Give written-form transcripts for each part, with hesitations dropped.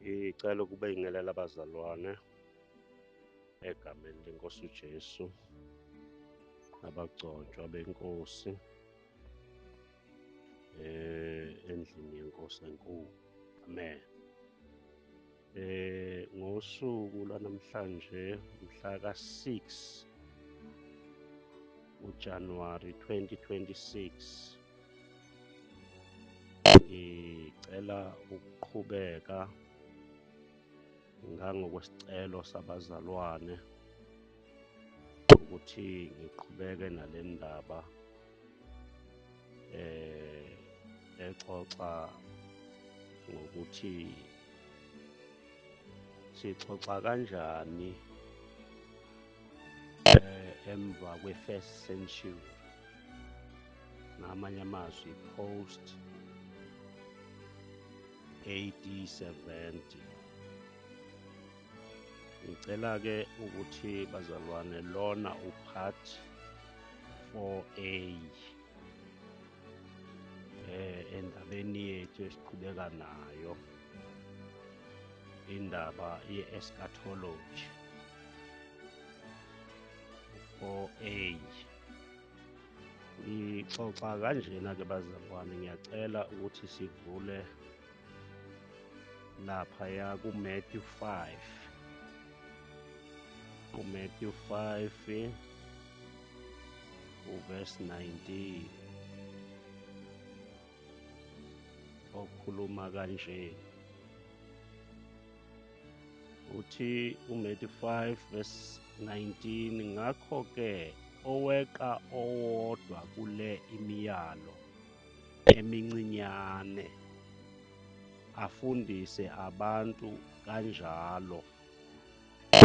Ngicela ukube ingelela abazalwane egameni leNkosi uJesu, abagcotshwa beNkosi endlini yeNkosi enkulu. Amen. Ngosuku lwanamhlanje mhla ka-6 uJanuwari 2026, ngicela ukuqhubeka ngokwesicelo sabazalwane ukuthi ngiqhubeke nale ndaba exoxa ngokuthi sixoxa kanjani emva kwe-first century, ngamanye amazwi post AD 70. Ngicela-ke ukuthi bazalwane lona upart 4A endabeni yethu esiqhubeka nayo, indaba ye-eschatology 4A. Ngixoxa kanjena-ke bazalwane, ngiyacela ukuthi sivule laphaya kuMatthew 5. UMatthew 5 uverse 19 okhuluma kanje. Uthi uMatthew 5 verse 19, ngakho-ke oweqa owodwa kule imiyalo emincinyane afundise abantu kanjalo,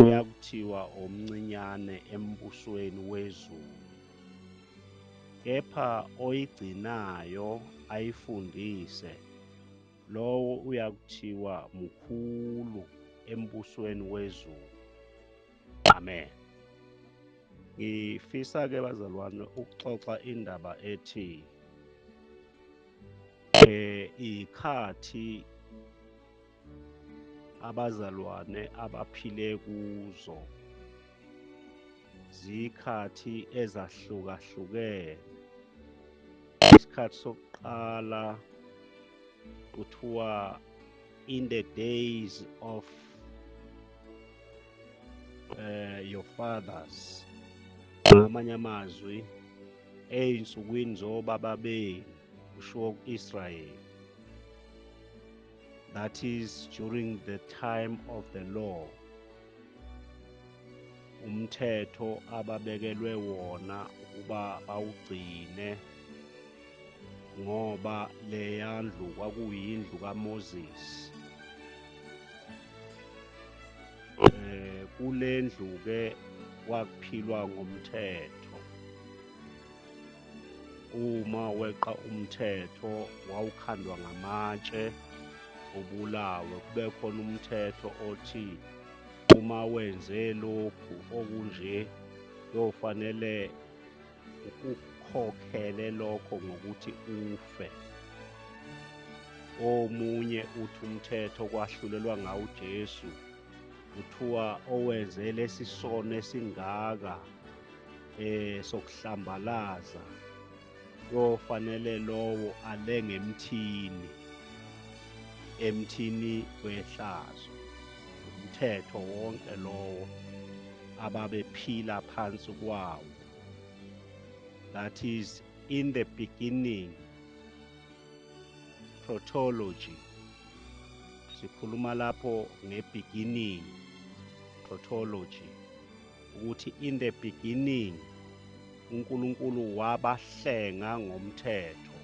uyakuthiwa omncinyane embusweni wezulu. Kepha oyigcinayo ayifundise, lowo uyakuthiwa mkhulu embusweni wezulu. Amen. Ngifisa-ke bazalwane ukuxoxa indaba ethi ikhathi abazalwane abaphile kuzo zikhathi ezahlukahlukene. Isikhathi sokuqala kuthiwa in the days of your fathers, ngamanye amazwi ey'nsukwini zobaba benu, kusho Israel. That is during the time of the law, umthetho ababekelwe wona ukuba bawugcine, ngoba leya ndlu kwakuyindlu kaMoses. Kule ndlu-ke kwakuphilwa ngomthetho. Uma weqa umthetho wawukhandwa ngamatshe, ubulawe. Kube khona umthetho othi uma wenze lokhu okunje kuyofanele ukukhokhele lokho ngokuthi ufe. Omunye uthi umthetho kwahlulelwa ngawo uJesu, kuthiwa owenze lesi sono esingaka sokuhlambalaza kuyofanele lowo alenge emthini wehlazo. Umthetho wonke lowo ababephila phansi kwawo. That is in the beginning, protology. Sikhuluma lapho nge-beginning, protology, ukuthi in the beginning uNkulunkulu wabahlenga ngomthetho,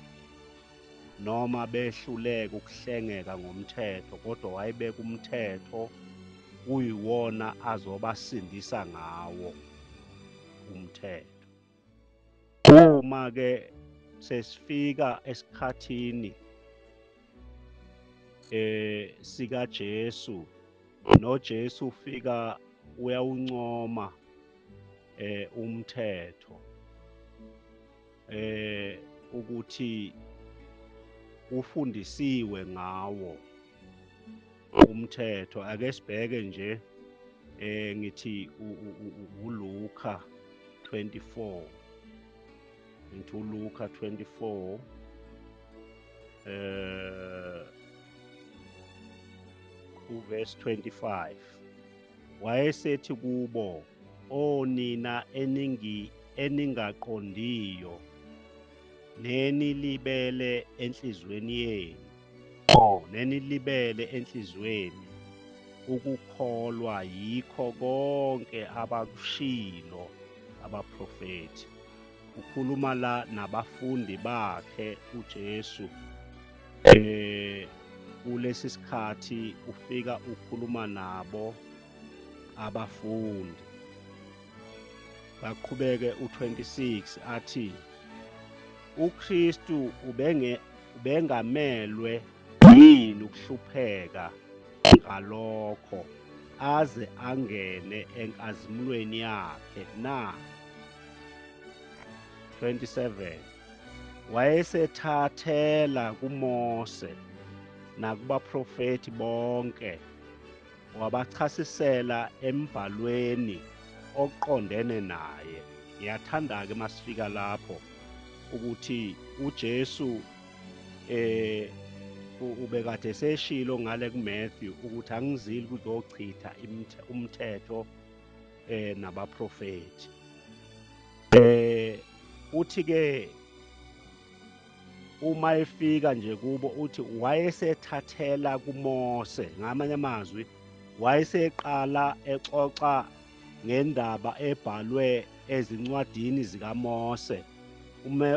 noma behluleka ukuhlengeka ngomthetho, kodwa wayebeka umthetho kuyiwona azobasindisa ngawo umthetho. Uma-ke sesifika esikhathini sika Jesu, noJesu ufika uyawuncoma umthetho ukuthi ufundisiwe ngawo. umthetho. Ake sibheke nje ngithi uLuka 24. Ngithi uLuka 24 uverse 25. Wayesethi kubo, onina eningaqondiyo nenilibele enhlizweni yenu. Nenilibele enhlizweni ukukholwa yikho konke abakushilo abaprofethi. Ukhuluma la nabafundi bakhe uJesu. Kulesi sikhathi ufika ukhuluma nabo abafundi. Baqhubeke u26 athi uKristu ubengamelwe yini ukuhlupheka ngalokho aze angene enkazimulweni yakhe na? 27. Wayesethathela kuMose nakubaprofethi bonke, wabachasisela embhalweni oqondene naye. Ngiyathanda-ke masifika lapho ukuthi uJesu ubekade seshilo ngale kuMatthew ukuthi angizili kuzochitha umthetho nabaprofethi. Uthi-ke uma efika nje kubo uthi wayesethathela kuMose, ngamanye amazwi wayeseqala exoxa ngendaba ebhalwe ezincwadini zikaMose.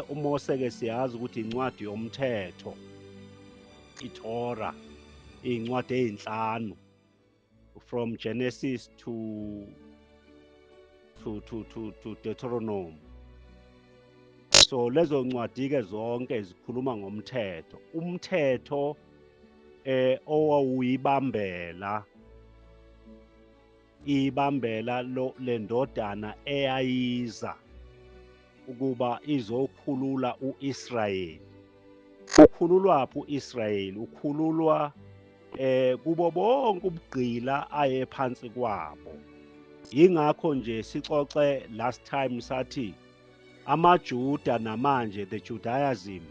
uMose-ke siyazi ukuthi incwadi yomthetho, iTorah, iy'ncwadi ey'nhlanu from Genesis to Deuteronomy. So lezo ncwadi-ke zonke zikhuluma ngomthetho. Umthetho owawuyibambela le ndodana eyayiza ukuba izokhulula u-Israyeli. Ukhululwaphi u-Israyeli? Ukhululwa kubo bonke ubugqila aye phansi kwabo. Yingakho nje sixoxe last time sathi amaJuda namanje, the Judaism,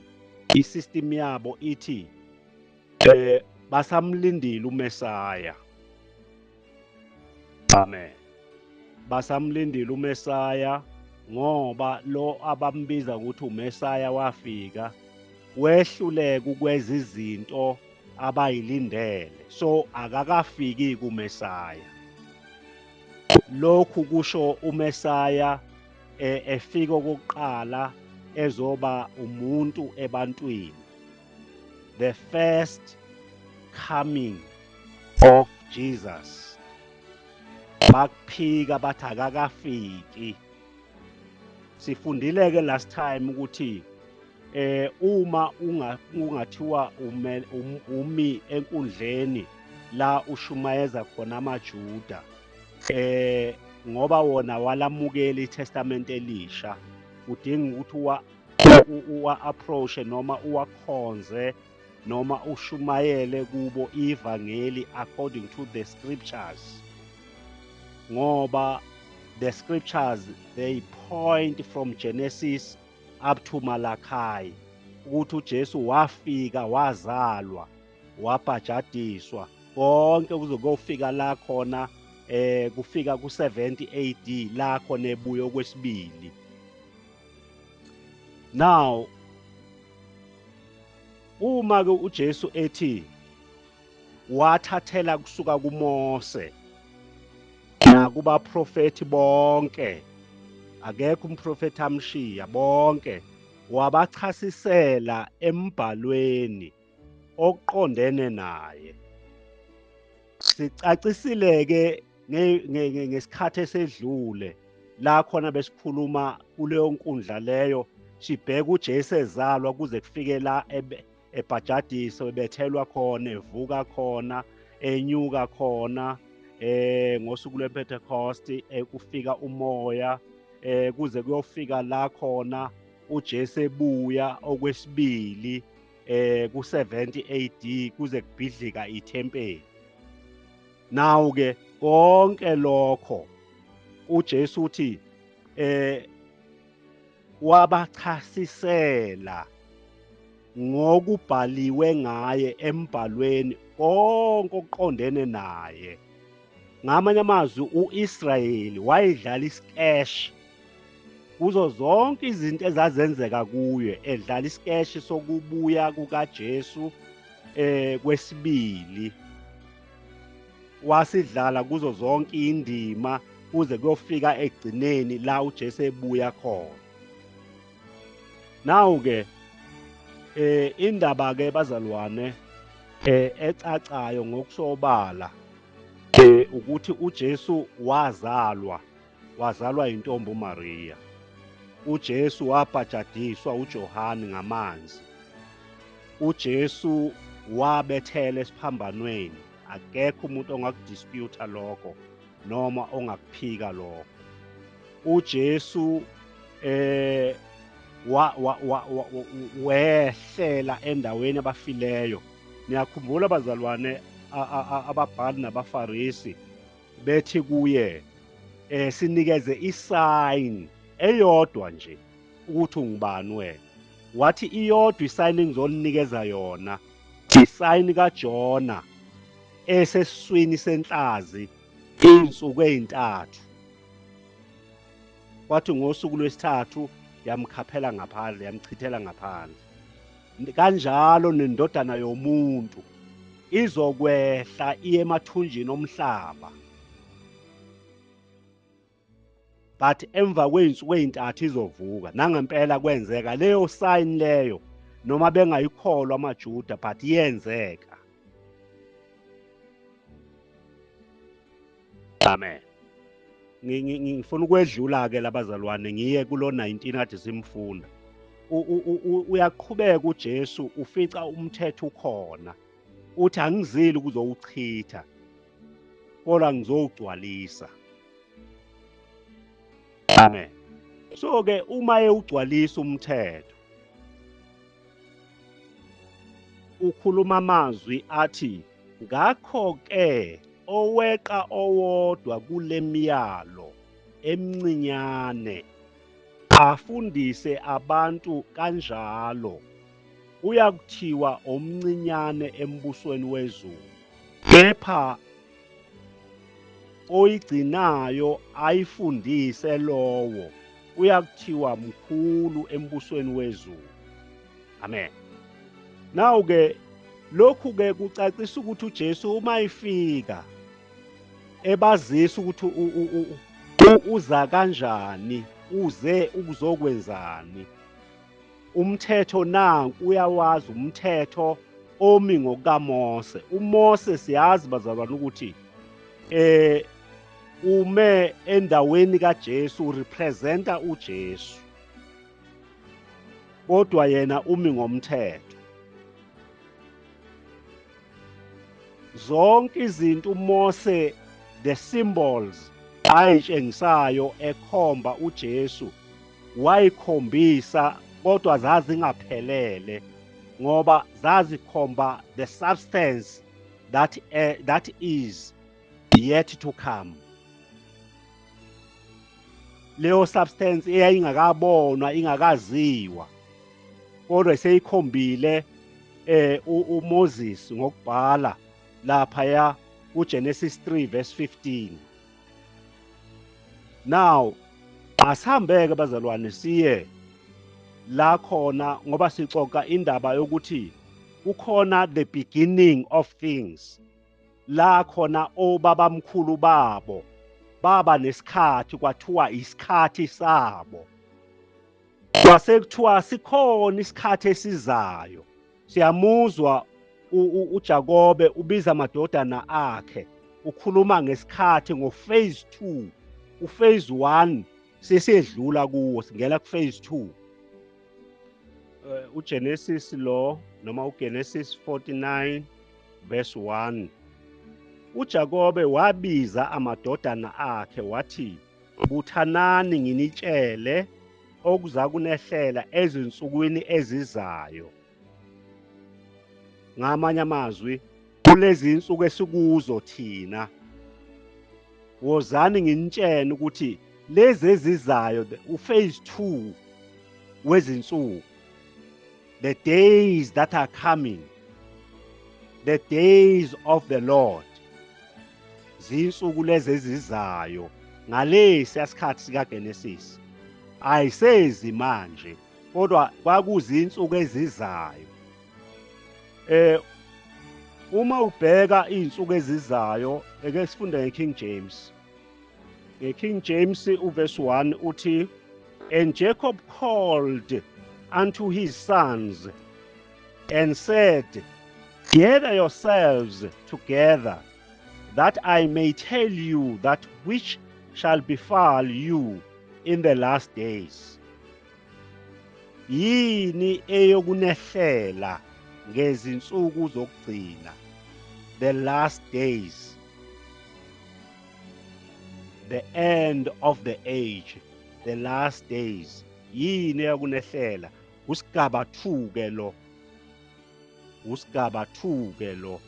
isystem yabo ithi basamlindile uMesaya. Amen. Basamlindile uMesaya ngoba lo abambiza ukuthi uMesaya wafika wehluleka ukwenza izinto abayilindele. So akakafiki kuMesaya. Lokhu kusho uMesaya efika okokuqala ezoba umuntu ebantwini. The first coming of Jesus. Bakuphika bathi akakafiki. Sifundile-ke last time ukuthi uma ungathiwa umi enkundleni la ushumayeza khona amaJuda, ngoba wona walamukela iTestament elisha, udinga ukuthi uwa-approach noma uwakhonze noma ushumayele kubo ivangeli according to the scriptures. Ngoba the scriptures, they point from Genesis up to Malachi ukuthi uJesu wafika, wazalwa, wabhajadiswa, konke kuze kuyofika la khona kufika ku-70 AD la khona ebuya okwesibili. Now uma-ke uJesu ethi wathathela kusuka kuMose nakubaprofethi bonke, akekho umprofethi amshiya, bonke wabachasisela embhalweni oqondene naye. Sicacisile-ke ngesikhathi esedlule la khona besikhuluma kuleyo nkundla leyo, sibheka uJesu ezalwa kuze kufike la ebhajadiswa, ebethelwa khona, evuka khona, enyuka khona ngosuku lwePentecost kufika umoya kuze kuyofika la khona uJesu ebuya okwesibili ku-70 AD kuze kubhidlika ithempeli. Nawu-ke konke lokho uJesu uthi wabachasisela ngokubhaliwe ngaye embhalweni konke okuqondene naye. Ngamanye amazwi u-Israyeli wayedlala isikeshi kuzo zonke izinto ezazenzeka kuye, edlala isikeshi sokubuya kukaJesu kwesibili. Wasidlala kuzo zonke indima kuze kuyofika egcineni la uJesu ebuya khona. Nawu-ke indaba-ke bazalwane ecacayo ngokusobala ukuthi uJesu wazalwa yintombi uMaria. uJesu wabhajadiswa uJohane ngamanzi. uJesu wabethela esiphambanweni. Akekho umuntu ongakudisputha lokho noma ongakuphika lokho. uJesu wehlela endaweni abafileyo. Niyakhumbula bazalwane ababhali nabafarisi bethi kuye sinikeze isayini eyodwa nje ukuthi ungubani wena. Wathi iyodwa isayini engizoninikeza yona isayini kaJona esesiswini senhlazi iy'nsuku ey'ntathu. Kwathi ngosuku lwesithathu yamkhaphela ngaphandle, yamchithela ngaphandle. Kanjalo nendodana yomuntu izokwehla iye emathunjini omhlaba, but emva kwey'nsuku ey'ntathu izovuka. Nangempela kwenzeka leyo sayini leyo, noma bengayikholwa amaJuda, but yenzeka. Amen. Ngifuna ukwedlula-ke labazalwane ngiye kulo 19 kade simfunda. Uyaqhubeka uJesu ufica umthetho ukhona. Uthi angizili ukuzowuchitha, kodwa ngizowugcwalisa. Amen. So-ke uma ewugcwalisa umthetho, ukhuluma amazwi athi, ngakho-ke oweqa owodwa kule myalo emncinyane afundise abantu kanjalo uyakuthiwa omncinyane embusweni wezulu. Kepha oyigcinayo ayifundise lowo uyakuthiwa mkhulu embusweni wezulu. Amen. Nawu-ke lokhu-ke kucacisa ukuthi uJesu uma efika ebazisa ukuthi uza kanjani, uze ukuzokwenzani. Umthetho nanku uyawazi, umthetho omi ngokukaMose. uMose siyazi bazalwane ukuthi ume endaweni kaJesu, urepresenta uJesu, kodwa yena umi ngomthetho. Zonke izinto uMose, the symbols ayitshengisayo ekhomba uJesu, wayikhombisa kodwa zazingaphelele ngoba zazikhomba the substance that is yet to come. Leyo substance eyayingakabonwa, ingakaziwa, kodwa seyikhombile uMoses ngokubhala laphaya kuGenesis 3 verse 15. Now asihambeke bazalwane siye la khona ngoba sixoxa indaba yokuthi kukhona the beginning of things. La khona obabamkhulu babo baba nesikhathi kwathiwa isikhathi sabo. Kwase kuthiwa sikhona isikhathi esizayo. Siyamuzwa uJakobe ubiza amadodana akhe, ukhuluma ngesikhathi ngo-phase 2. U-phase 1 sesedlula kuwo, singena ku-phase 2. uGenesis lo noma uGenesis 49 verse 1. uJakobe wabiza amadodana akhe wathi, buthanani nginitshele okuza kunehlela ezinsukwini ezizayo. Ngamanye amazwi kulezi insuku esikuzo thina wozani nginitshene ukuthi lezi ezizayo uphase 2 wezinsuku, the days that are coming, the days of the Lord, zinsuku lezi ezizayo ngalesi isikhathi sikaGenesis. Ayisezi manje kodwa kwakuzinsuku ezizayo. Uma ubheka izinsuku ezizayo eke sifunde ngeKing James. King James verse 1 uthi, and Jacob called unto his sons and said, gather yourselves together, that I may tell you that which shall befall you in the last days. Yini eyokunehlela ngezinsuku zokugcina, the last days, the end of the age, the last days. Yini eyokunehlela? Usigaba 2 ke lo. Usigaba 2 ke lo.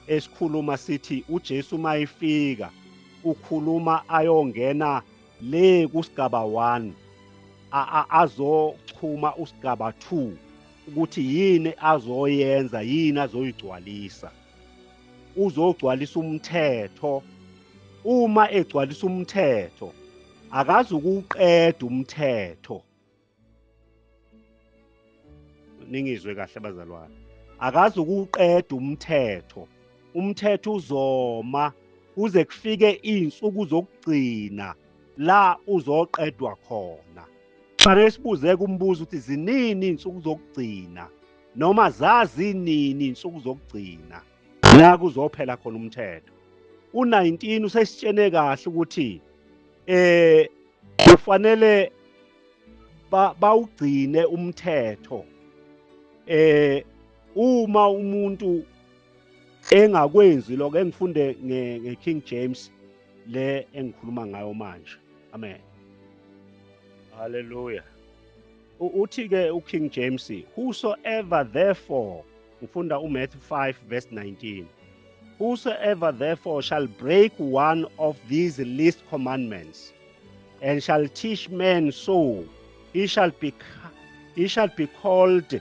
Esikhuluma sithi uJesu mayifika ukhuluma ayongena le kusigaba 1 azochuma usigaba 2 ukuthi yini azoyenza, yini azoyigcwalisa. Uzogcwalisa umthetho. Uma egcwalisa umthetho akazi ukuqeda umthetho. Ningizwe kahle bazalwane. Akazi ukuqeda umthetho. Umthetho uzoma kuze kufike izinsuku zokugcina la uzoqedwa khona. Fanele sibuzeke umbuzo ukuthi zinini izinsuku zokugcina noma zazi nini izinsuku zokugcina la kuzophela khona umthetho. U19 usesitshene kahle ukuthi kufanele bawugcine umthetho. Uma umuntu engakwenzi lokho, engifunde ngeKing James le engikhuluma ngayo manje. Amen. Hallelujah. Uthi ke uKing James, whosoever therefore, ngifunda uMatthew 5 verse 19. Whosoever therefore shall break one of these least commandments and shall teach men so, he shall be called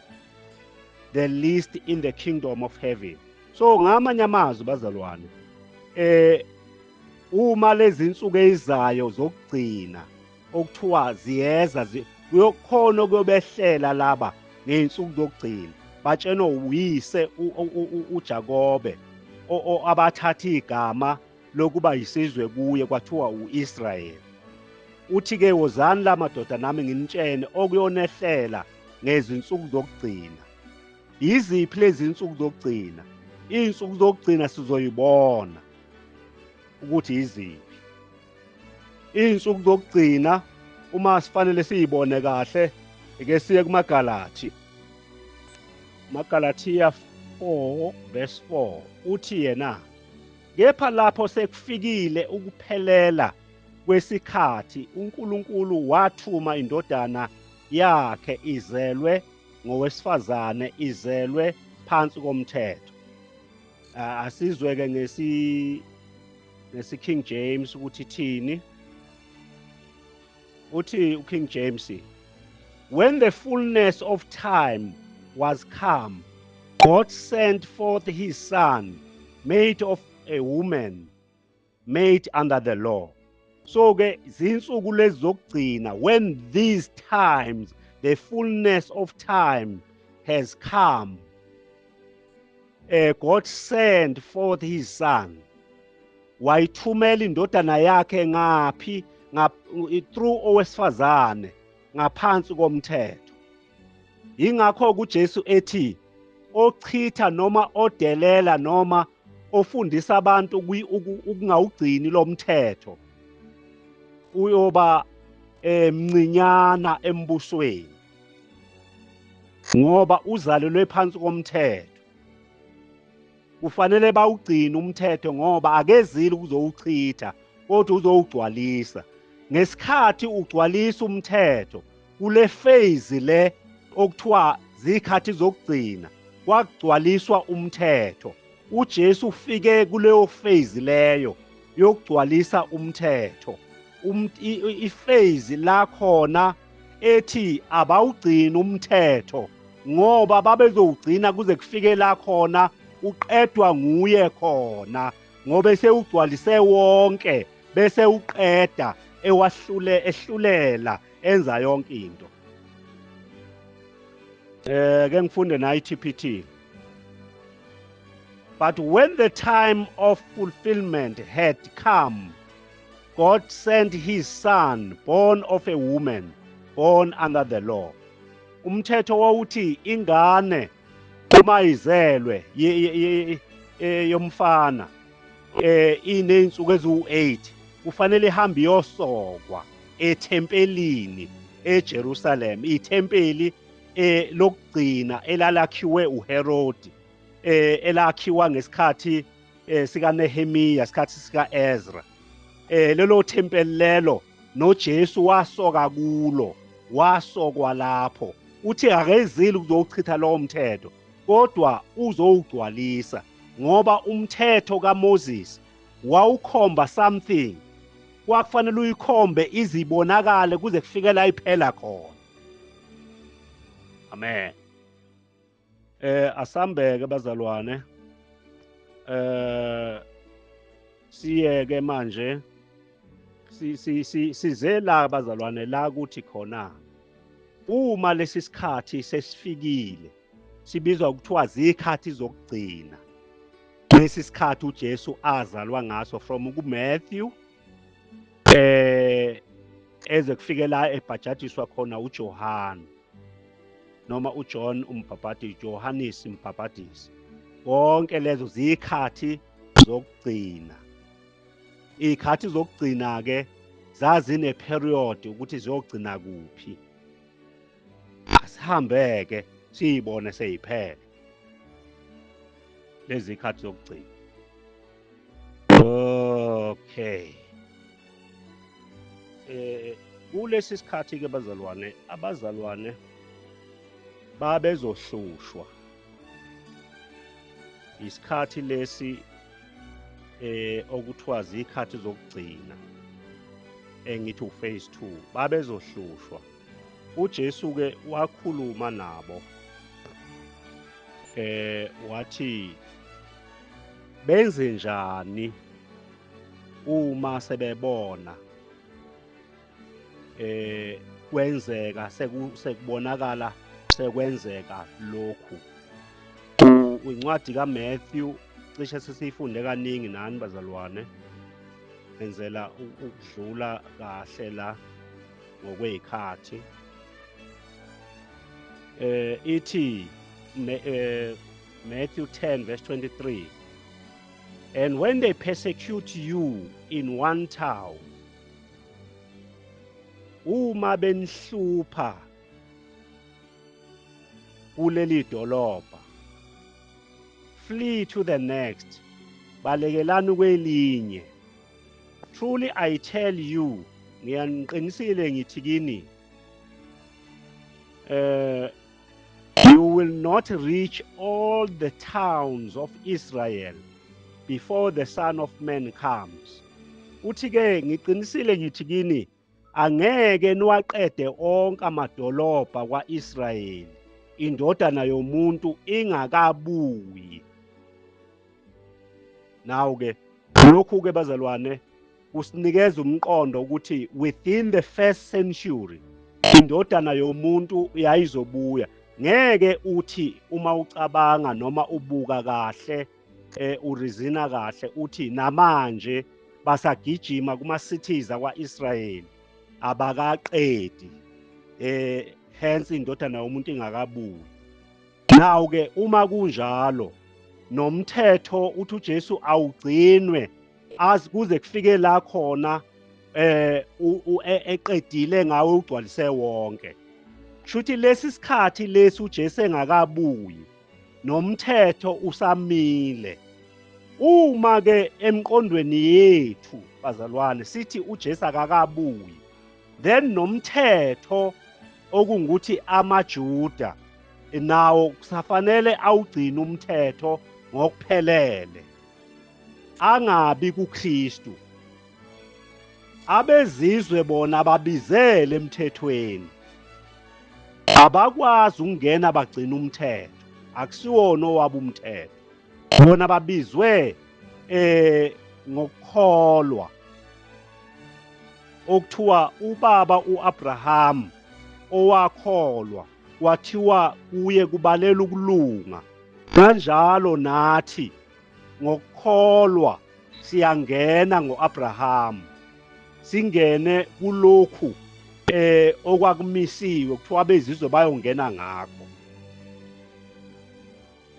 the least in the kingdom of heaven. So ngamanye amazwi bazalwane, uma lezi insuku ezizayo zokugcina okuthiwa ziyeza kuyokhona ukuyobehlela laba ngeinsuku zokugcina, batshenwe uyise uJakobe abathatha igama lokuba yisizwe kuye kwathiwa uIsrayeli. Uthi ke wozani la madoda nami nginitshene okuyonehlela ngezinsuku zokugcina. Yiziphi lezi insuku zokugcina? Izinsuku zokugcina sizoyibona ukuthi yiziphi. Izinsuku zokugcina uma sifanele siyibone kahle eke siye kumaGalati. Magalatiya 4 verse 4 uthi yena, kepha lapho sekufikile ukuphelela kwesikhathi uNkulunkulu wathuma indodana yakhe izelwe ngowesifazane, izelwe phansi komthetho. Asizweke ngesi-King James ukuthi thini. Uthi uKing James, when the fullness of time was come, God sent forth his son, made of a woman, made under the law. So ke zinsuku lezi zokugcina, when these times, the fullness of time has come, God sent forth his son. Wayithumela indodana yakhe ngaphi? Through owesifazane ngaphansi komthetho. Ingakho kuJesu ethi ochitha noma odelela noma ofundisa abantu ukungawugcini lo mthetho uyoba mncinyana embusweni, ngoba uzalelwe phansi komthetho. Kufanele bawugcine umthetho ngoba akezile ukuzowuchitha kodwa uzowugcwalisa. Ngesikhathi ugcwalisa umthetho kule phase le okuthiwa zikhathi zokugcina kwagcwaliswa umthetho. uJesu ufike kuleyo phase leyo yokugcwalisa umthetho. Iphase la khona ethi abawugcini umthetho ngoba babezowugcina kuze kufike la khona uqedwa nguye khona ngoba esewugcwalise wonke bese uqeda ehlulela enza yonke into. Ke ngifunde na iTPT. But when the time of fulfillment had come, God sent his son, born of a woman, born under the law. Umthetho wawuthi ingane uma izelwe yomfana iney'nsuku eziwu-8 kufanele ihambe iyosokwa ethempelini eJerusalem, ithempeli lokugcina elalakhiwe uHerodi, elakhiwa ngesikhathi sikaNehemiya, isikhathi sika-Ezra. Lelo thempeli lelo noJesu wasoka kulo, wasokwa lapho. Uthi akezile ukuzowuchitha lowo mthetho kodwa uzowugcwalisa ngoba umthetho kaMoses wawukhomba something kwakufanele uyikhombe izibonakale kuze kufike la iphela khona. Amen. Asambeke bazalwane. Siyeke manje size la bazalwane la kuthi khona uma lesi sikhathi sesifikile sibizwa ukuthiwa zikhathi zokugcina. Lesi sikhathi uJesu azalwa ngaso from kuMatthew eze kufike la ebhajajiswa khona uJohane noma uJohn umbhaphatisi, Johannes umbhaphatisi. Konke lezo zikhathi zokugcina. Ikhathi zokugcina ke zazine period ukuthi ziyogcina kuphi. Asihambeke siyibone seyiphele lezi khathi zokugcina. Okay. Kulesi sikhathi ke abazalwane babezohlushwa. Isikhathi lesi okuthiwa zikhathi zokugcina engithi uphase 2 babezohlushwa. uJesu ke wakhuluma nabo wathi benze njani uma sebebona kwenzeka sekubonakala sekwenzeka lokhu. Incwadi kaMatthew cishe sesiyifunde kaningi nani bazalwane, enzela ukudlula kahle la ngokwezikhathi. Ithi Matthew 10 verse 23, and when they persecute you in one town, uma benhlupha kuleli dolobha, flee to the next, balekelani kwelinye. Truly I tell you, ngiyaniqinisile ngithi kini, you will not reach all the towns of Israel before the Son of Man comes. Uthi ke ngiqinisile ngithi kini, angeke niwaqede onke amadolobha kwa-Israyeli indodana yomuntu ingakabuyi. Nawu ke lokhu ke bazalwane kusinikeza umqondo ukuthi within the first century indodana yomuntu yayizobuya. Ngeke uthi uma ucabanga noma ubuka kahle urizina kahle uthi namanje basagijima kuma-cities akwa-Israyeli abakaqedi hence indodana yomuntu ingakabuyi. Nawu ke uma kunjalo nomthetho uthi uJesu awugcinwe azi kuze kufike la khona eqedile ngawe ugcwalise wonke. Shuthi lesi sikhathi lesi uJesu engakabuyi nomthetho usamile. Uma ke emqondweni yethu bazalwane sithi uJesu akakabuyi, then nomthetho okungukuthi amaJuda nawo kusafanele awugcine umthetho ngokuphelele, angabi kuKristu abezizwe bona babizele emthethweni abakwazi ukungena bagcina umthetho akusiwona owabo umthetho bona babizwe ngokukholwa okuthiwa ubaba uAbraham owakholwa kwathiwa kuye kubalela ukulunga kanjalo nathi ngokukholwa siyangena ngoAbraham singene kulokhu okwakumisiwe kuthiwa abezizwe bayongena ngakho.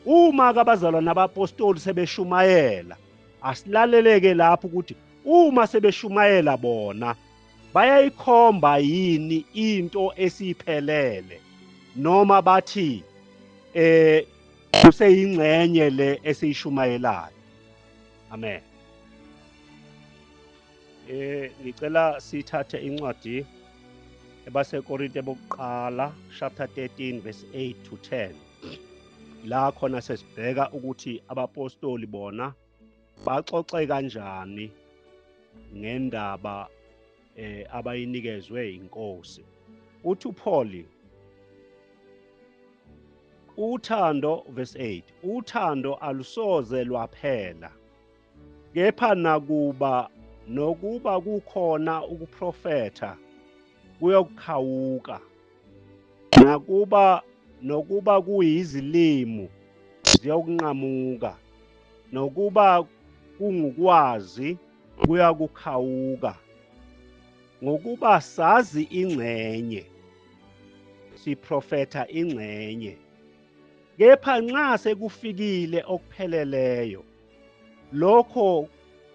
Uma kabazalwana nabapostoli sebeshumayela asilaleleke lapho ukuthi uma sebeshumayela bona bayayikhomba yini into esiphelele noma bathi kuseyingcenye le esiyishumayelayo. Amen. Ngicela sithathe incwadi ebaseKorinte bokuqala chapter 13 verse 8 to 10. La khona sesibheka ukuthi abapostoli bona baxoxe kanjani ngendaba abayinikezwe inkosi. Uthi uPaul uthando verse 8 uthando alusoze lwaphela kepha nokuba kukhona ukuprofetha kuyokukhawuka nokuba kuyizilimu ziyokunqamuka nokuba kungukwazi kuyakukhawuka ngokuba sazi ingcenye siprofetha ingcenye kepha nxa sekufikile okupheleleyo lokho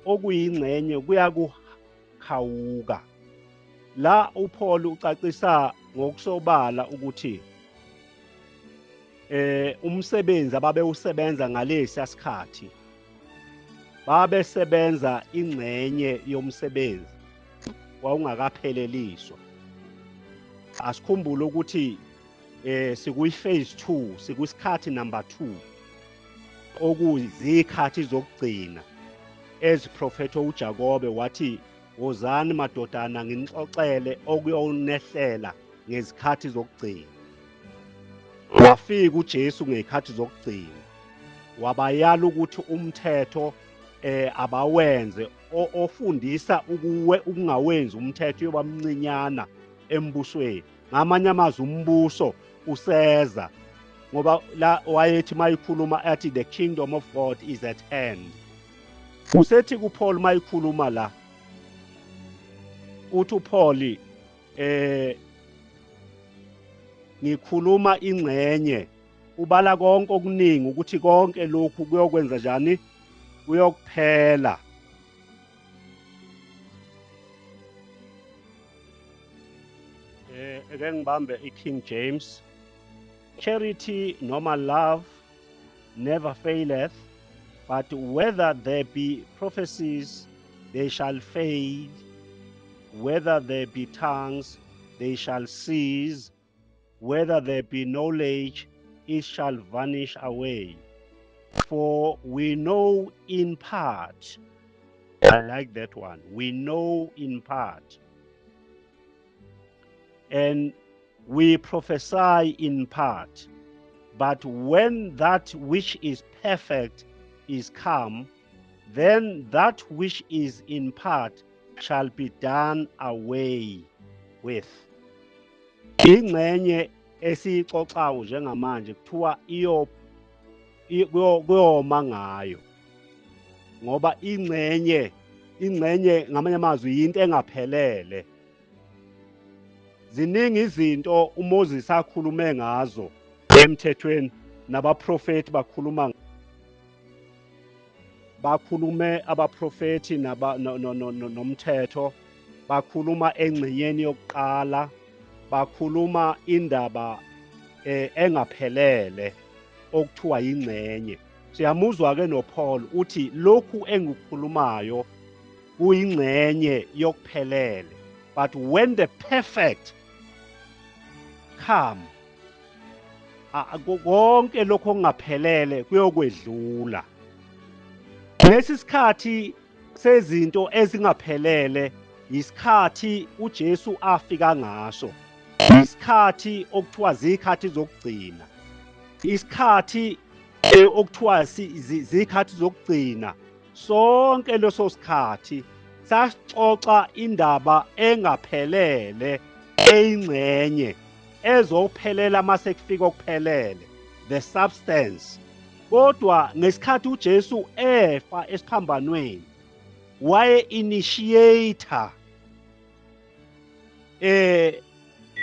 okuyingcenye kuyakukhawuka. La uPaul ucacisa ngokusobala ukuthi umsebenzi ababewusebenza ngalesi sikhathi babesebenza ingcenye yomsebenzi wawungakapheleliswa. Asikhumbule ukuthi sikuyi-phase 2 sikuyisikhathi number 2 okuzikhathi zokugcina eziprofetho uJakobe wathi wozani madodana nginixoxele okuyonehlela ngezikhathi zokugcina. Wafika uJesu ngezikhathi zokugcina wabayala ukuthi umthetho abawenze ofundisa ukungawenzi umthetho yoba mncinyana embusweni. Ngamanye amazwi umbuso useza ngoba la wayethi mayikhuluma athi the kingdom of God is at hand. Usethi kuPaul mayikhuluma la uthi uPaul ngikhuluma ingcenye ubala konke okuningi ukuthi konke lokhu kuyokwenza njani kuyokuphela. Ake ngibambe iKing James. Charity noma love never faileth, but whether there be prophecies they shall fade, whether there be tongues they shall cease, whether there be knowledge it shall vanish away. For we know in part. I like that one. We know in part. And we prophesy in part. But when that which is perfect is come, then that which is in part shall be done away with. Ingcenye esixoxayo njengamanje kuthiwa kuyoma ngayo ngoba ingcenye ngamanye amazwi into engaphelele. Ziningi izinto uMoses akhulume ngazo emthethweni nabaprofeti bakhulume abaprofeti nomthetho bakhuluma engcenyeni yokuqala bakhuluma indaba engaphelele okuthiwa ingcenye. Siyamuzwa ke noPaul uthi lokhu engikukhulumayo kuyingcenye yokuphelele, but when the perfect come konke lokho okungaphelele kuyokwedlula. Lesi sikhathi sezinto ezingaphelele isikhathi uJesu afika ngaso, isikhathi okuthiwa zikhathi zokugcina, isikhathi okuthiwa zikhathi zokugcina. Sonke leso sikhathi sasixoxa indaba engaphelele eyingxenye ezophelela mase kufika okuphelele, the substance. Kodwa ngesikhathi uJesu efa esiphambanweni waye-initiator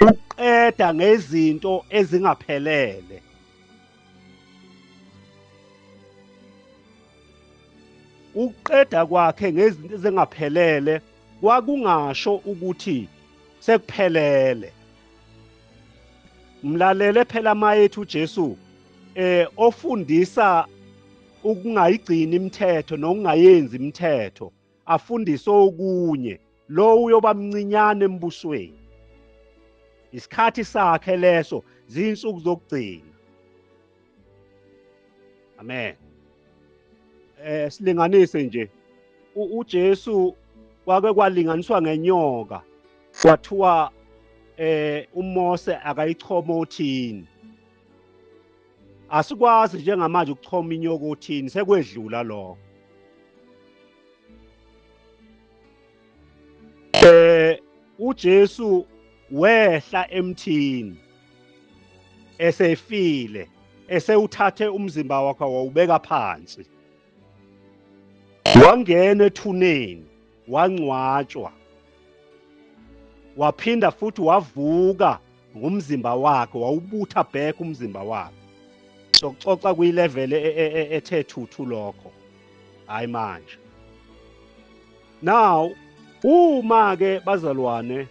ukuqeda ngezinto ezingaphelele. Ukuqeda kwakhe ngezinto ezingaphelele kwakungasho ukuthi sekuphelele. Mlalele phela mayethu uJesu ofundisa ukungayigcini imithetho nokungayenzi imithetho, afundise okunye, lo uyoba mncinyane embusweni. Isikhathi sakhe leso zinsuku zokugcina. Amen. Silinganise nje, uJesu kwake kwalinganiswa ngenyoka, kwathiwa uMose akayichoma othini. Asikwazi njengamanje ukuchoma inyoka othini, sekwedlula lokho. uJesu wehla emthini esefile, esewuthathe umzimba wakhe wawubeka phansi, wangena ethuneni, wangcwatshwa, waphinda futhi wavuka ngumzimba wakhe, wawubutha back umzimba wakhe. Sokuxoxa kwilevel ethe thuthu lokho, hayi manje. Now uma ke bazalwane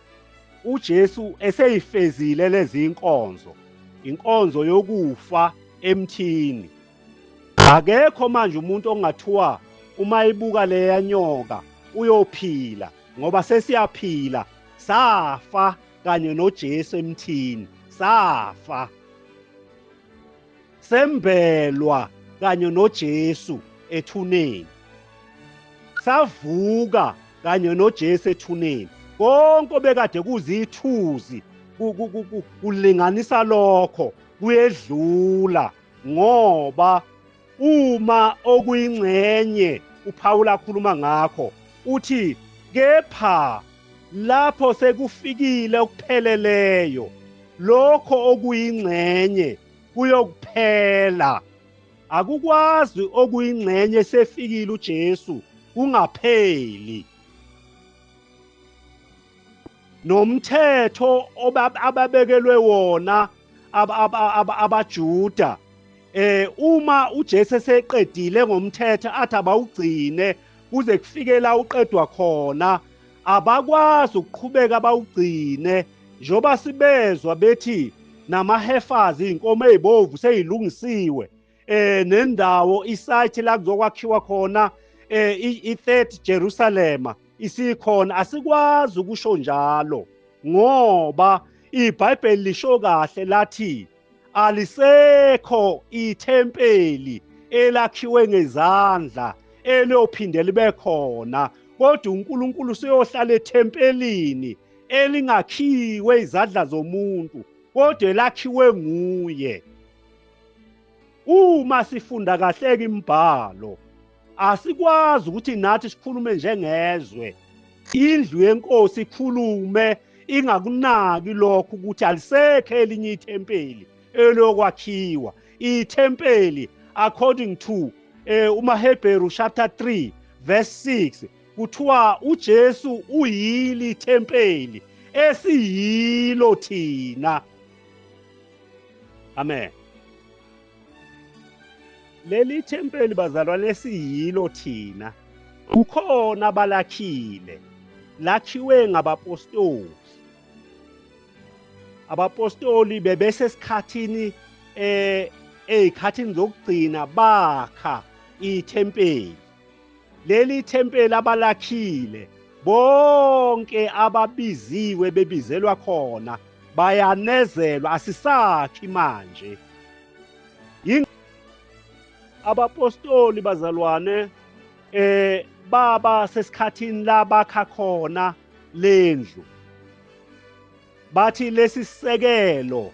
uJesu eseyifezile lezi inkonzo, inkonzo yokufa emthini, akekho manje umuntu ongathiwa uma ibuka leya nyoka uyophila, ngoba sesiyaphila, safa kanye noJesu emthini, safa, sembelwa kanye noJesu ethuneni, savuka kanye noJesu ethuneni. Konke obekade kuzithuzi kulinganisa lokho kuyedlula, ngoba uma okuyingxenye uPaul akhuluma ngakho uthi kepha lapho sekufikile okupheleleyo, lokho okuyingxenye kuyokuphela. Akukwazi okuyingxenye sefikile uJesu kungapheli. Nomthetho ababekelwe wona abaJuda, uma uJesu eseqedile ngomthetho athi abawugcine kuze kufike la uqedwa khona, abakwazi ukuqhubeka bawugcine, njoba sibezwa bethi namahefazi, iy'nkomo ey'bovu sey'lungisiwe, nendawo isite la kuzokwakhiwa khona i-third Jerusalema isikhona. Asikwazi ukusho njalo ngoba iBhayibheli lisho kahle lathi alisekho ithempeli elakhiwe ngezandla eliyophinde libe khona, kodwa uNkulunkulu useyohlala ethempelini elingakhiwe izandla zomuntu, kodwa elakhiwe nguye. Uma sifunda kahle-ke imibhalo, asikwazi ukuthi nathi sikhulume njengezwe, indlu yenkosi ikhulume ingakunaki lokho ukuthi alisekho elinye ithempeli elokwakhiwa. Ithempeli according to umaHebheru chapter 3 verse 6 kuthiwa uJesu uyilo ithempeli esiyilo thina. Amen. Leli thempeli bazalwane esiyilo thina, kukhona abalakhile, lakhiwe ngabapostoli. Abapostoli bebesesikhathini ey'khathini zokugcina bakha ithempeli. Leli thempeli abalakhile bonke ababiziwe bebizelwa khona bayanezelwa, asisakhi manje. Abapostoli bazalwane baba sesikhathini la bakha khona lendlu bathi lesisekelo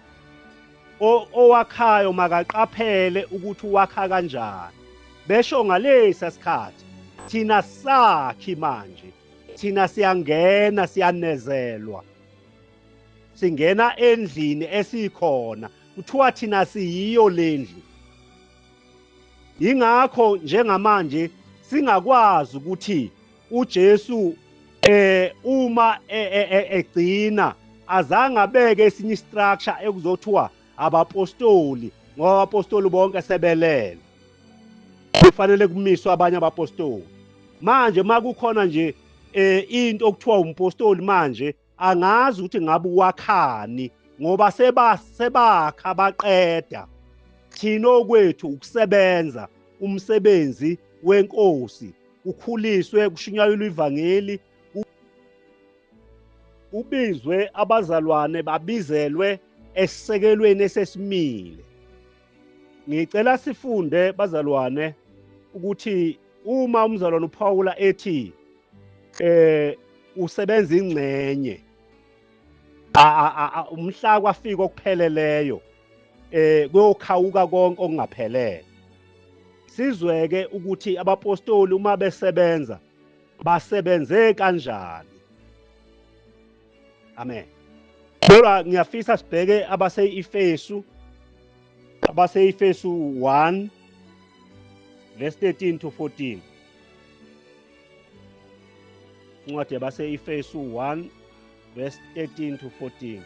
owakhayo makaqaphele ukuthi wakha kanjani. Besho ngalesa sikhathi thina sakhi manje, thina siyangena siyanezelwa, singena endlini esikhona, kuthiwa thina siyiyo lendlu. Ingakho njengamanje singakwazi ukuthi uJesu uma egcina azange abeke esinye istructure ekuzothiwa abapostoli, ngoba abapostoli bonke sebelele, kufanele kumiswe abanye abapostoli. Manje makukhona nje into okuthiwa umpostoli manje angazi ukuthi ngabe wakhani, ngoba sebakha baqeda. Thina okwethu ukusebenza umsebenzi wenkosi, ukhuliswe kushunyayelwa ivangeli, ubizwe abazalwane babizelwe esisekelweni esesimile. Ngicela sifunde bazalwane ukuthi uma umzalwane uPaula ethi usebenza ingcenye, umhla kwafika okupheleleyo kuyokhawuka konke okungaphelele. Sizweke ukuthi abapostoli uma besebenza basebenze kanjani. Amen. Kodwa ngiyafisa sibheke abase-Efesu 1 verse 13 to 14. Incwadi yabase-Efesu 1 verse 13 to 14.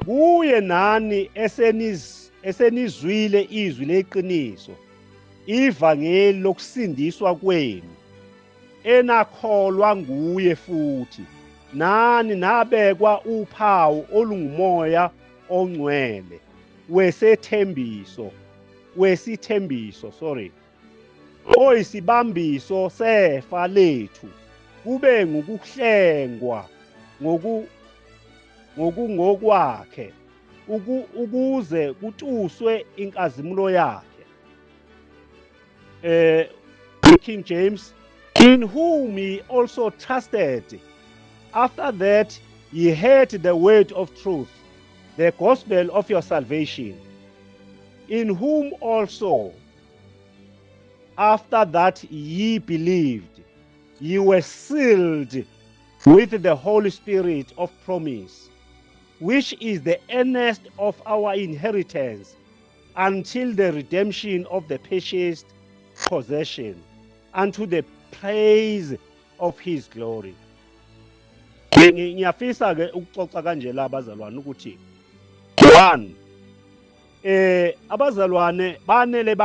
Kuye nani esenizwile izwi leqiniso, ivangeli lokusindiswa kwenu, enakholwa nguye futhi, nani nabekwa uphawu olungumoya ongcwele wesithembiso, oyisibambiso sefa lethu, kube ngukuhlengwa ngokwakhe, ukuze kutuswe inkazimulo yakhe. King James, in whom ye also trusted, after that ye heard the word of truth, the gospel of your salvation, in whom also, after that ye believed, ye were sealed with the Holy Spirit of promise, which is the earnest of our inheritance, until the redemption of the purchased possession, unto the praise of his glory. Ngiyafisa ke ukuxoxa kanje la abazalwane ukuthi 1, abazalwane banele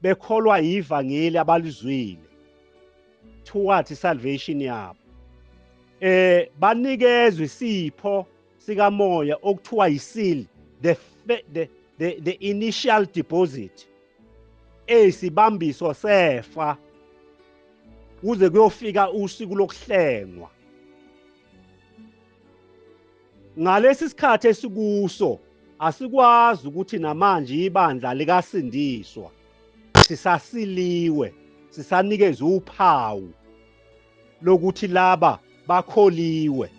bekholwa ivangeli abalizwile toward salvation yabo. Banikezwe isipho sikamoya okuthiwa yiseal, the initial deposit, esibambiso sefa kuze kuyofika usuku lokuhlengwa. Ngalesi sikhathi esikuso asikwazi ukuthi namanje ibandla likasindiswa, sisasiliwe, sisanikezwe uphawu lokuthi laba bakholiwe.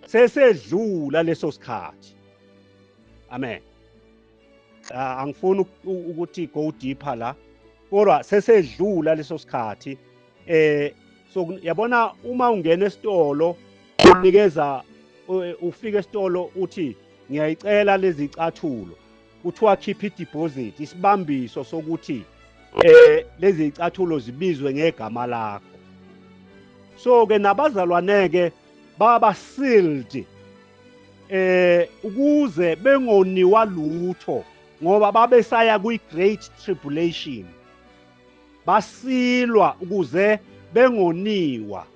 Sesedlula leso sikhathi. Amen. Angifuni ukuthi go deeper la, kodwa sesedlula leso sikhathi. So yabona uma ungena esitolo unikeza ufika esitolo uthi ngiyayicela lezi icathulo, kuthiwa keep deposit, isibambiso sokuthi lezi icathulo zibizwe ngegama lakho. So ke nabazalwane ke baba sealed ukuze bengoniwa lutho, ngoba babesaya kwi-great tribulation. Basilwa ukuze bengoniwa,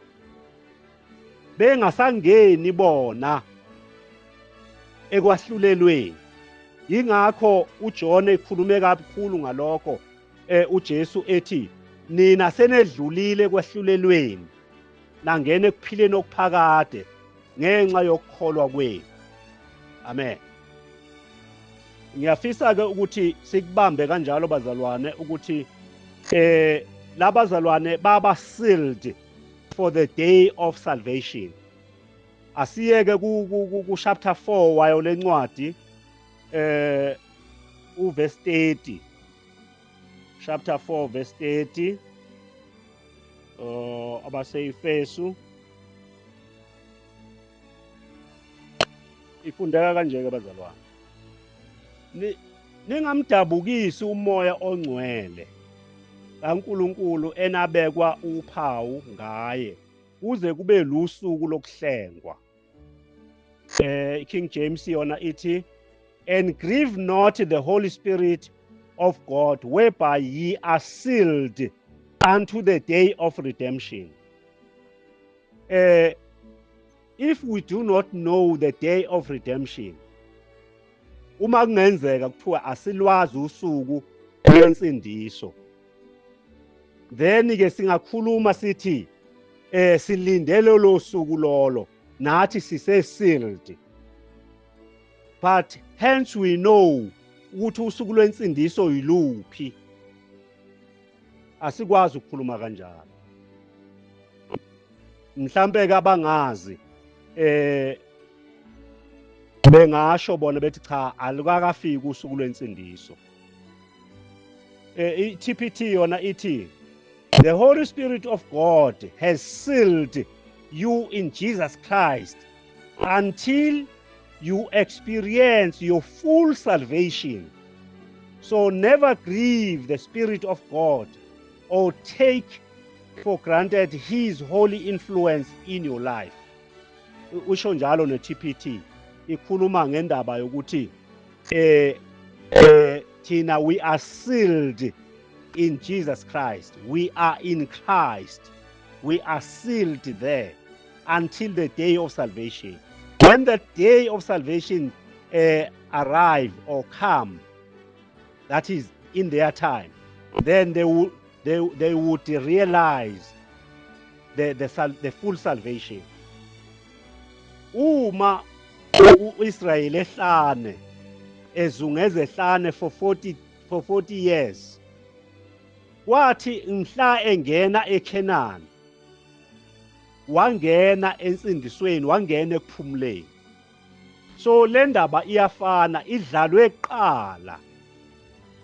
bengasangeni bona ekwahlulelweni. Ingakho uJohn ekhulume kakhulu ngalokho, uJesu ethi nina senedlulile ekwahlulelweni nangena ekuphileni okuphakade ngenxa yokukholwa kwenu. Amen. Ngiyafisa ke ukuthi sikubambe kanjalo bazalwane ukuthi labazalwane baba sealed for the day of salvation. Asiyeke ku chapter 4 wayo lencwadi uverse 30. Chapter 4 verse 30. Abase-Efesu ifundeka kanje-ke bazalwane. Ningamdabukisi umoya ongcwele kaNkulunkulu enabekwa uphawu ngaye kuze kube lusuku lokuhlengwa. King James yona ithi, and grieve not the Holy Spirit of God, whereby ye are sealed unto the day of redemption. If we do not know the day of redemption, uma kungenzeka kuthiwa asilwazi usuku lwensindiso, then ke singakhuluma sithi silindele lo suku lolo nathi sise sealed. But hence we know ukuthi usuku lwensindiso yiluphi. Asikwazi ukukhuluma kanjalo. Mhlambe ke abangazi bengasho bona bethi cha alukakafiki usuku lwensindiso. iTPT yona ithi, the Holy Spirit of God has sealed you in Jesus Christ until you experience your full salvation. So never grieve the Spirit of God or take for granted His holy influence in your life. Usho njalo ne-TPT ikhuluma ngendaba yokuthi thina we are sealed in Jesus Christ. We are in Christ. We are sealed there until the day of salvation. When the day of salvation arrive or come, that is in their time, then they would realize the full salvation. Uma uIsrael ehlane ezungeze ehlane for 40 years, kwathi mhla engena eKhenani wangena ensindisweni, wangena ekuphumuleni. So le ndaba iyafana, idlalwe kuqala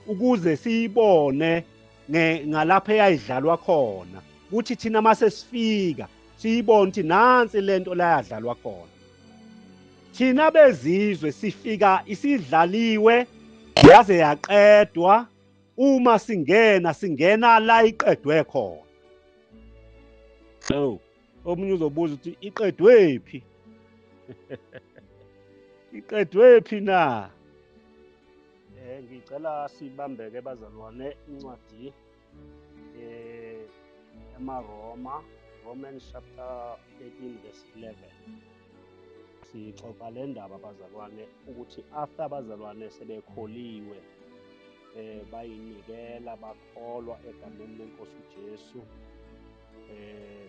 ukuze siyibone ngalapha eyayidlalwa khona, ukuthi thina mase sifika siyibone ukuthi nansi lento la yadlalwa khona. Thina bezizwe sifika isidlaliwe yaze yaqedwa. Uma singena la iqedwe khona. Omunye uzobuza ukuthi iqedwe phi? Iqedwe phi na? Ngicela sibambeke bazalwane incwadi eMaroma, Romans chapter 13 verse 11. Sixoxa le ndaba bazalwane ukuthi after abazalwane sebekholiwe bayinikela bakholwa egameni lenkosi uJesu,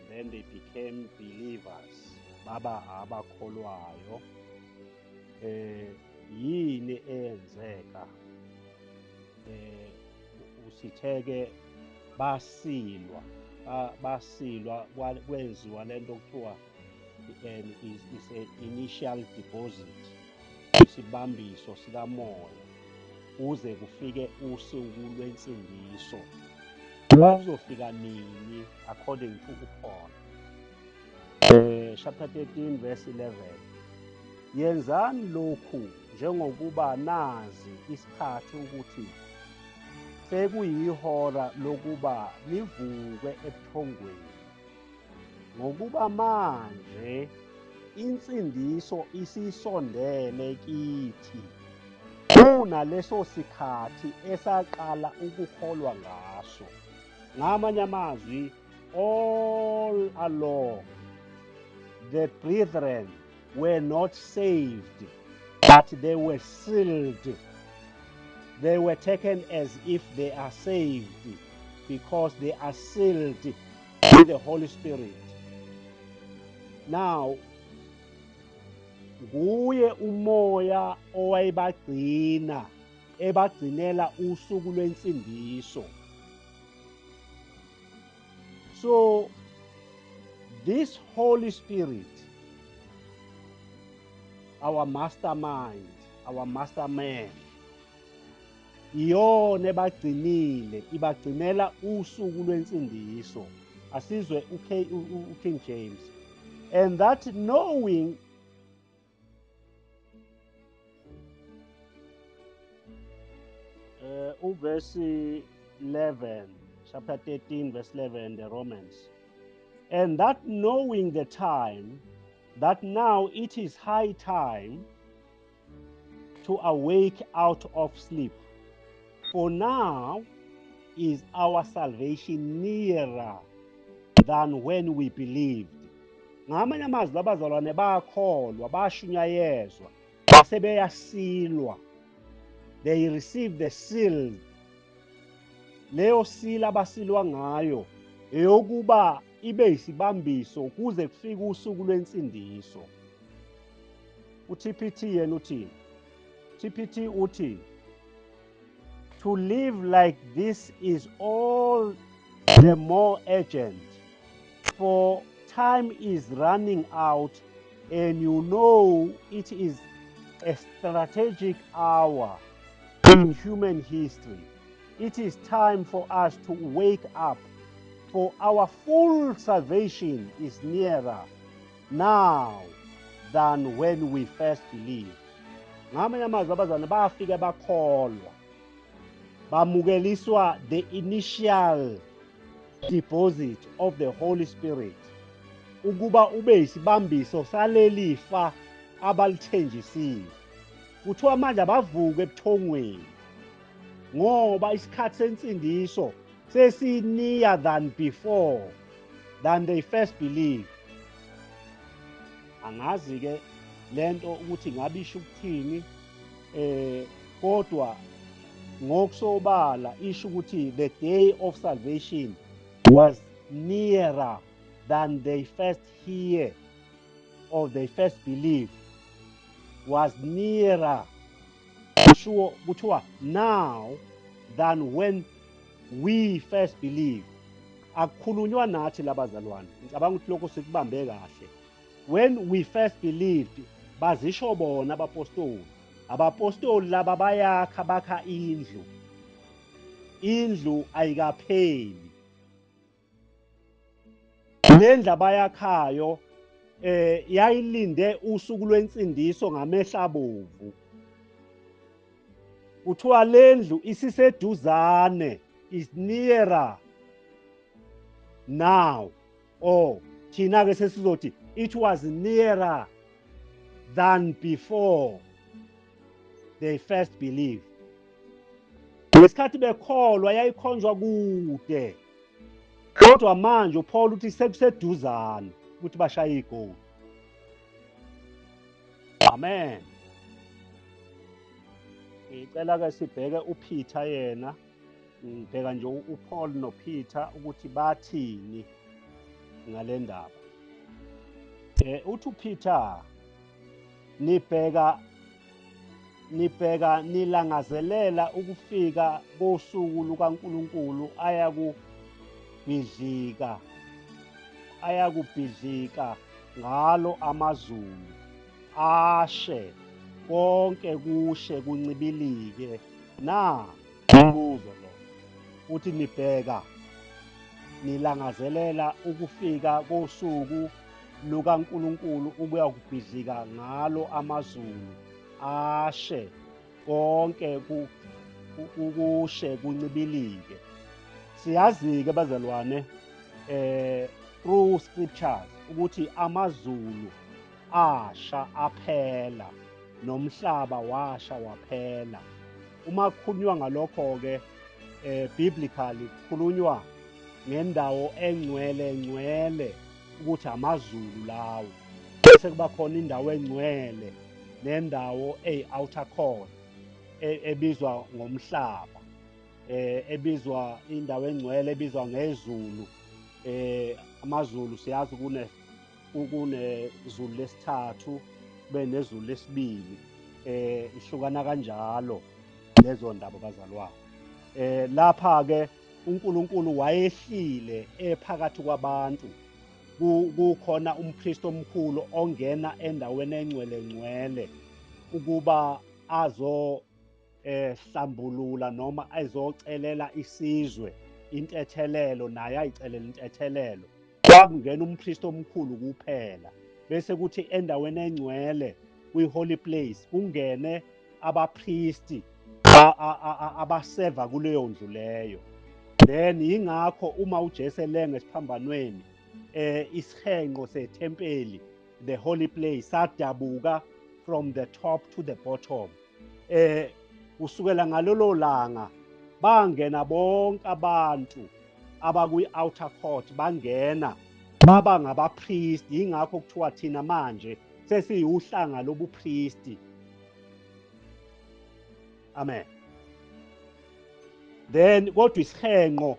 then they became believers, baba abakholwayo. Yini eyenzeka? Usitheke basilwa kwenziwa lento okuthiwa is an initial deposit, isibambiso sikamoya kuze kufike usuku lwensindiso. Kuzofika nini according to uPaul? Chapter 13 verse 11. Yenzani lokhu njengokuba nazi isikhathi ukuthi sekuyihora lokuba nivuke ebuthongweni, ngokuba manje insindiso isisondele kithi kunaleso sikhathi esaqala ukukholwa ngaso. Ngamanye amazwi, all along the brethren were not saved, but they were sealed. They were taken as if they are saved because they are sealed with the Holy Spirit. Now, nguye umoya owayebagcina ebagcinela usuku lwensindiso. So this Holy Spirit, our mastermind, our masterman, iyona ebagcinile, ibagcinela usuku lwensindiso. Asizwe uKing James. And that knowing verse 11, chapter 13, verse 11, the Romans. And that knowing the time, that now it is high time to awake out of sleep. For now is our salvation nearer than when we believed. Ngamanye amazwi abazalwane bakholwa, bashunyayezwa, basebeyasilwa. They receive the seal. Leyo seal abasilwa ngayo eyokuba ibe isibambiso kuze kufike usuku lwensindiso. uTPT yena uthini? TPT uthi, to live like this is all the more urgent, for time is running out and you know it is a strategic hour in human history. It is time for us to wake up, for our full salvation is nearer now than when we first believed. Ngamanye amazwi abazalwane bafika bakholwa, bamukeliswa the initial deposit of the Holy Spirit, ukuba ube isibambiso salelifa abalithenjisiwe. Kuthiwa manje abavuke ebuthongweni ngoba isikhathi sensindiso sesi-near than before, than they first believed. Angazi-ke lento ukuthi ngabe isho ukuthini, kodwa ngokusobala isho ukuthi the day of salvation was nearer than they first hear or they first believe, was nearer, kuthiwa now than when we first believe. Akukhulunywa nathi labazalwane, ngicabanga ukuthi lokho sikubambe kahle. When we first believed, bazisho bona abapostoli. Abapostoli laba bayakha, bakha indlu. Indlu ayikapheli. Le ndlu abayakhayo yayilinde usuku lwensindiso ngamehlo abovu. Kuthiwa le ndlu isiseduzane, is nearer now. Oh, thina-ke sesizothi it was nearer than before they first believed. Ngesikhathi bekholwa yayikhonjwa kude, kodwa manje uPaul uthi sekuseduzane ukuthi bashaye igoli. Amen. Ngicela-ke sibheke uPeter yena, ngibheka nje uPaul noPeter ukuthi bathini ngale ndaba. Uthi uPeter, nibheka nilangazelela ukufika kosuku lukaNkulunkulu ayakubhidlika ngalo amazulu, ashe konke kushe kuncibilike na. Umbuzo lo uthi nibheka nilangazelela ukufika kosuku lukaNkulunkulu ukuyakubhidlika ngalo amazulu, ashe konke kushe kuncibilike. Siyazi-ke bazalwane through scriptures ukuthi amazulu asha aphela nomhlaba washa waphela. Uma kukhulunywa ngalokho-ke biblically kukhulunywa ngendawo engcwele ukuthi amazulu lawo. Bese kuba khona indawo engcwele nendawo outer court ebizwa ngomhlaba, ebizwa indawo engcwele ebizwa ngezulu. Amazulu siyazi kunezulu lesithathu kube nezulu lesibili, ihlukana kanjalo lezo ndaba bazalwane. Lapha-ke uNkulunkulu wayehlile ephakathi kwabantu, kukhona umpristi omkhulu ongena endaweni engcwele ngcwele ukuba hlambulula noma ezocelela isizwe intethelelo, naye ayicelela intethelelo. Kwakungena umpristi omkhulu kuphela, bese kuthi endaweni engcwele kwi-holy place kungene abapristi abaseva kuleyo ndlu leyo. Then yingakho uma uJesu elenga esiphambanweni, isihenqo sethempeli, the holy place, sadabuka from the top to the bottom. Kusukela ngalolo langa bangena bonke abantu abakwi-outer court, bangena baba ngabapristi. Yingakho kuthiwa thina manje sesiyiwuhlanga lobupristi. Amen. Then kodwa isihenqo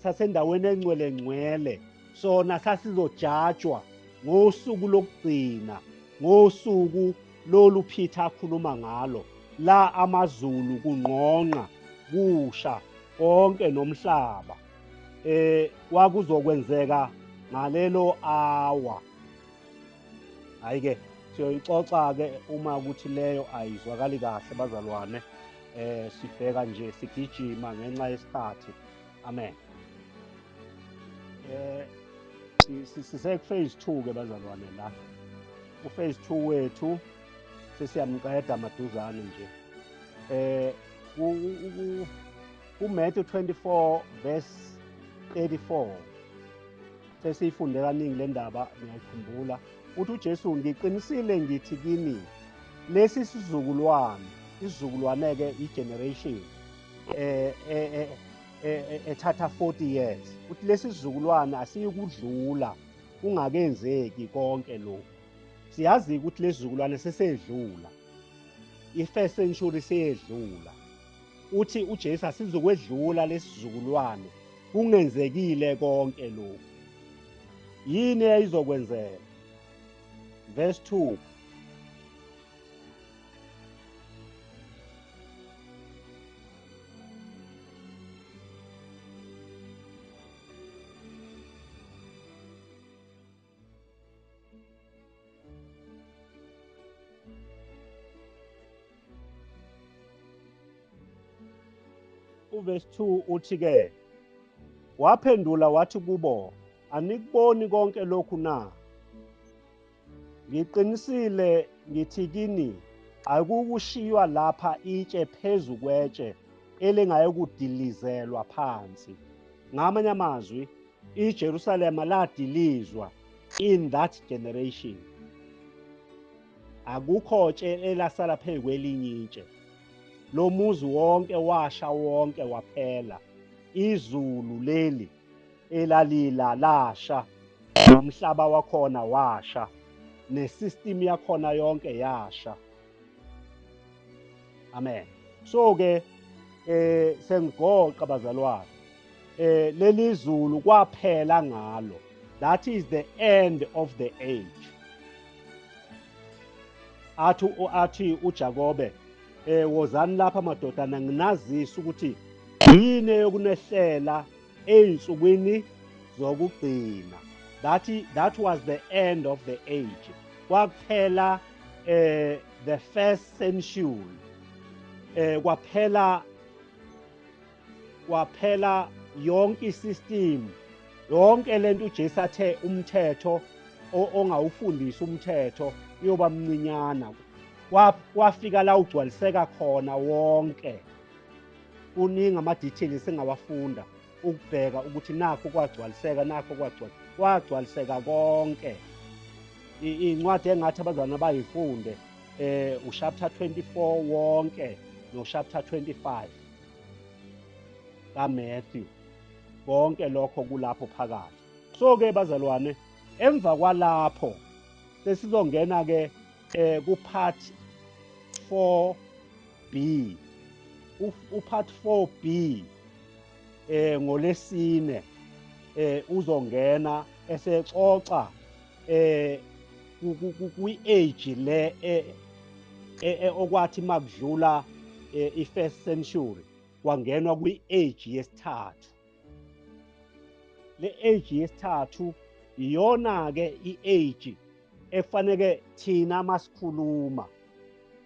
sasendaweni engcwele ngcwele sona sasizojajwa ngosuku lokugcina, ngosuku lolu Peter akhuluma ngalo, la amazulu kunqonqa kusha konke nomhlaba. Kwakuzokwenzeka ngalelo hour. Hayi-ke siyoyixoxa-ke uma ukuthi leyo ayizwakali kahle bazalwane. Sibheka nje sigijima ngenxa yesikhathi. Amen. Sise-phase 2-ke bazalwane la. U-phase 2 wethu sesiyamqeda maduzane nje. uMatthew 24 verse 34 sesiyifunde kaningi le ndaba, ngiyayikhumbula. Uthi uJesu, ngiqinisile ngithi kini, lesi sizukulwane, isizukulwane-ke i-generation ethatha 40 years, uthi lesi sizukulwane asiyikudlula kungakenzeki konke lokhu. Siyazi ukuthi lesi sizukulwane sesedlula, i-first century seyedlula. Uthi uJesu asizokwedlula lesi sizukulwane kungenzekile konke lokhu. Yini eyayizokwenzeka? Verse 2. Verse 2 uthi-ke, waphendula wathi kubo, anikuboni konke lokhu na? Ngiqinisile ngithi kini, akukushiywa lapha itshe phezu kwetshe elingayokudilizelwa phansi. Ngamanye amazwi, iJerusalema ladilizwa in that generation. Akukho tshe elasala phezu kwelinye itshe. Lo muzi wonke washa wonke waphela. Izulu leli elalila lasha, nomhlaba wakhona washa, nesystem yakhona yonke yasha. Amen. So-ke sengigoqa bazalwane, leli zulu kwaphela ngalo. That is the end of the age. Athi uJakobe, wozani lapha madodana, nginazisa ukuthi yini yokunehlela ey'nsukwini zokugcina. That was the end of the age. Kwaphela the first century. Kwaphela yonke isystem, yonke lento uJesu athe umthetho ongawufundisa umthetho uyoba mncinyana. Kwafika la ugcwaliseka khona wonke. Kuningi ama-details singawafunda ukubheka ukuthi nakho kwagcwaliseka, nakho kwagcwaliseka konke. Iy'ncwadi engathi abazalwane bayifunde, uChapter 24 wonke noChapter 25 kaMatthew, konke lokho kulapho phakathi. So-ke bazalwane, emva kwalapho sesizongena-ke ku-part 4B. U-part 4B ngolesine uzongena esexoxa kwi-age le okwathi makudlula i-first century kwangenwa kwi-age yesithathu. le age yesithathu iyona ke i-age efaneke thina masikhuluma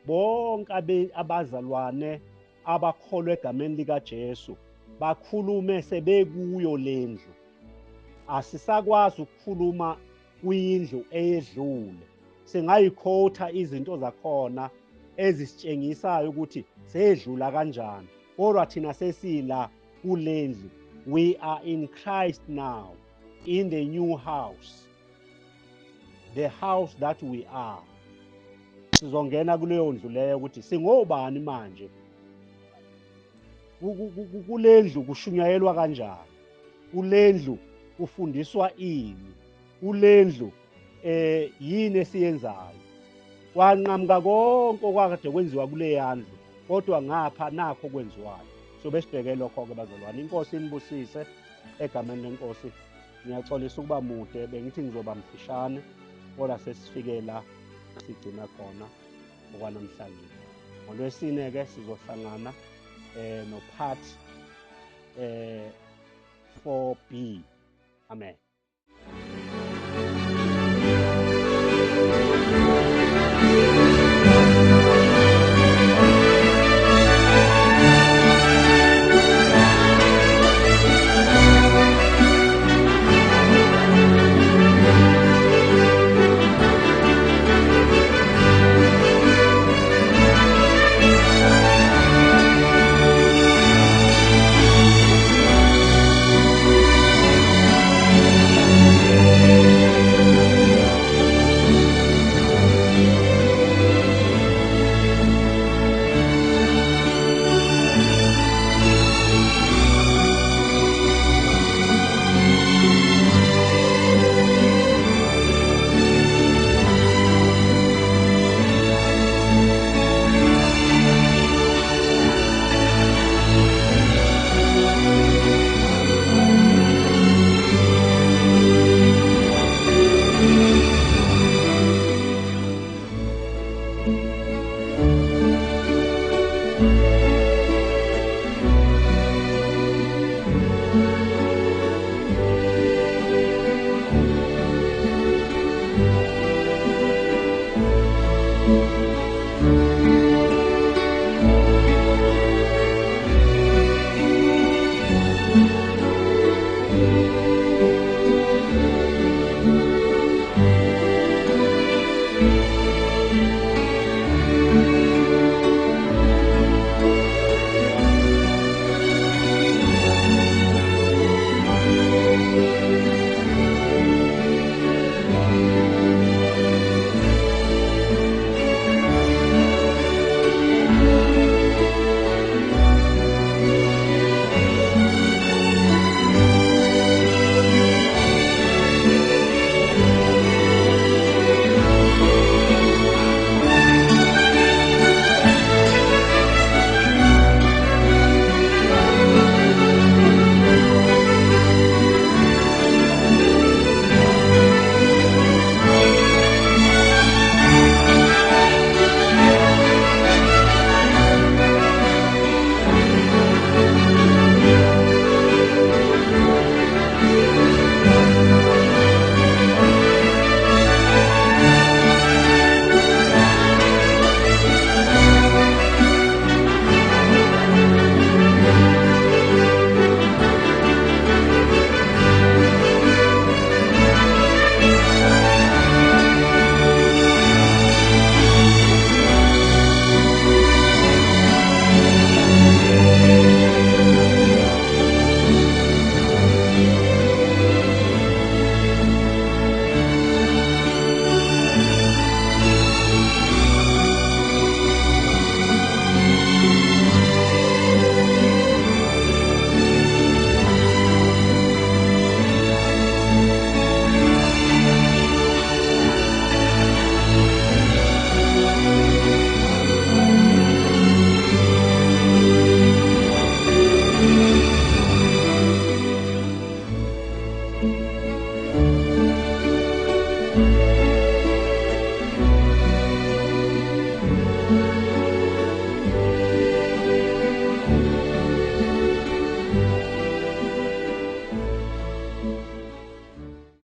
bonke abazalwane abakholwa egameni likaJesu bakhulume sebekuyo lendlu. Asisakwazi ukukhuluma kwindlu eyedlule. Singayikhotha izinto zakhona ezisitshengisayo ukuthi sedlula kanjani. Kodwa thina sesila kulendlu. We are in Christ now, in the new house, the house that we are. Sizongena kuleyo ndlu leyo ukuthi singobani manje. Kulendlu kushunyayelwa kanjani? Kulendlu kufundiswa ini? Kulendlu yini esiyenzayo? Kwanqamuka konke okwakade kwenziwa kuleya ndlu, kodwa ngapha nakho kwenziwayo. So besibheke lokho-ke bazalwane. Inkosi inibusise egameni lenkosi. Ngiyaxolisa ukuba mude, bengithi ngizoba mfishane, kodwa sesifike la sigcina khona okwanamhlanje. NgoLwesine-ke sizohlangana no-part 4B. Amen.